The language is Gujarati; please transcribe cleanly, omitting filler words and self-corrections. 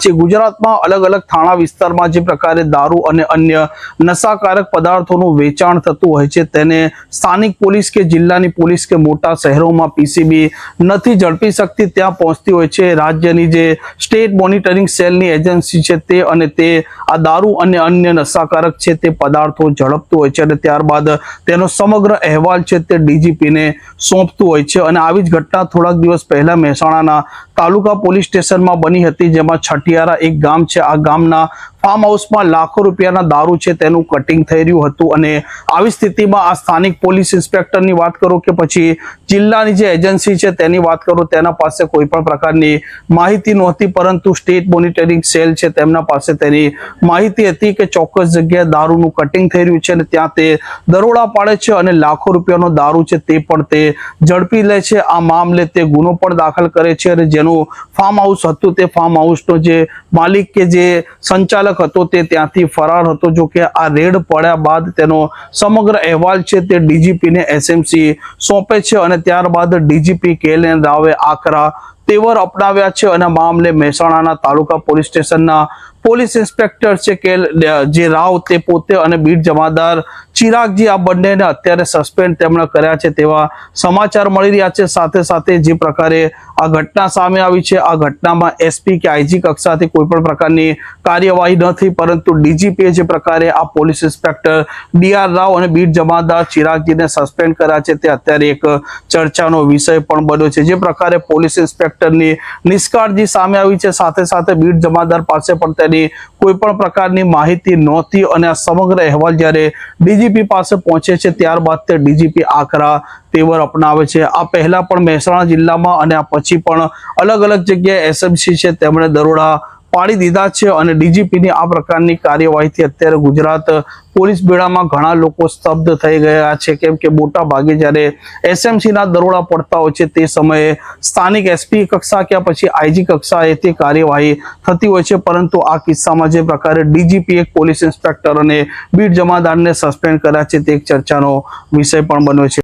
ગુજરાતમાં અલગ અલગ થાણા વિસ્તારમાં જે પ્રકારે દારૂ અને અન્ય નશાકારક પદાર્થોનું વેચાણ થતું હોય છે તેને સ્થાનિક પોલીસ કે જિલ્લાની પોલીસ કે મોટા શહેરોમાં પીસીબી નથી ઝડપી શકતી, ત્યાં પહોંચતી હોય છે રાજ્યની જે સ્ટેટ મોનિટરિંગ સેલની એજન્સી છે તે, અને તે આ દારૂ અને અન્ય નશાકારક છે તે પદાર્થો ઝડપતું હોય છે અને ત્યારબાદ તેનો સમગ્ર અહેવાલ છે તે ડીજીપીને સોંપતું હોય છે। અને આવી જ ઘટના થોડાક દિવસ પહેલા મહેસાણાના તાલુકા પોલીસ સ્ટેશનમાં બની હતી, જેમાં છઠિયારા એક ગામ છે, આ ગામના ફાર્મ હાઉસમાં લાખો રૂપિયાના દારૂ છે તેનું કટિંગ થઈ રહ્યું હતું। અને આવી સ્થિતિમાં આ સ્થાનિક પોલીસ ઇન્સ્પેક્ટરની વાત કરો કે પછી જિલ્લાની જે એજન્સી છે તેની વાત કરો, તેના પાસે કોઈ પણ પ્રકારની માહિતી નહોતી, પરંતુ સ્ટેટ મોનિટરિંગ સેલ છે તેમના પાસે તેની માહિતી હતી કે ચોક્કસ જગ્યાએ દારૂનું કટિંગ થઈ રહ્યું છે અને ત્યાં તે દરોડા પાડે છે અને લાખો રૂપિયાનો દારૂ છે તે પણ તે ઝડપી લે છે। આ મામલે તે ગુનો પણ દાખલ કરે છે અને જેનું ફાર્મ હાઉસ હતું તે ફાર્મ હાઉસનો જે માલિક કે જે સંચાલક હતો તે ત્યાંથી ફરાર હતો। જો કે આ રેડ પડ્યા બાદ તેનો સમગ્ર અહેવાલ છે તે ડીજીપીને એસએમસી સોંપે છે અને ત્યારબાદ ડીજીપી KLN રાવે આકરા તેવર અપનાવ્યા છે અને મામલે મહેસાણાના તાલુકા પોલીસ સ્ટેશનના પોલીસ ઇન્સ્પેક્ટર છે કે જે રાવ તે પોતે અને બીટ જમાદાર ચિરાગજી આ બંનેને અત્યારે સસ્પેન્ડ તેમણે કર્યા છે તેવા સમાચાર મળી રહ્યા છે। સાથે સાથે જે પ્રકારે આ ઘટના સામે આવી છે, આ ઘટનામાં એસપી કે આઈજી કક્ષાથી કોઈ પણ પ્રકારની કાર્યવાહી ન થઈ, પરંતુ ડીજીપીએ જે પ્રકારે આ પોલીસ ઇન્સ્પેક્ટર DR રાવ અને બીટ જમાદાર ચિરાગજીને સસ્પેન્ડ કર્યા છે તે અત્યારે એક ચર્ચાનો વિષય પણ બન્યો છે। જે પ્રકારે પોલીસ ઇન્સ્પેક્ટરની નિષ્કાળજી સામે આવી છે, સાથે સાથે બીટ જમાદાર પાસે પણ તેની કોઈ પણ પ્રકારની માહિતી નહોતી અને આ સમગ્ર અહેવાલ જ્યારે ડીજીપી પાસે પહોંચે છે ત્યારબાદ તે ડીજીપી આકરા તેવર અપનાવે છે। આ પહેલા પણ મહેસાણા જિલ્લામાં અને આ પછી પણ અલગ અલગ જગ્યાએ એસએમસી છે તેમણે દરોડા પાડી દીધા છે અને ડીજીપીની આ પ્રકારની કાર્યવાહીથી અત્યારે ગુજરાત પોલીસ બેડામાં ઘણા લોકો સ્તબ્ધ થઈ ગયા છે, કેમ કે મોટા ભાગે જ્યારે એસએમસીના દરોડા પડતા હોય છે તે સમયે સ્થાનિક એસપી કક્ષા કે પછી આઈજી કક્ષાએ તે કાર્યવાહી થતી હોય છે, પરંતુ આ કિસ્સામાં જે પ્રકારે ડીજીપી એક પોલીસ ઇન્સ્પેક્ટર અને બીટ જમાદારને સસ્પેન્ડ કર્યા છે તે એક ચર્ચાનો વિષય પણ બન્યો છે।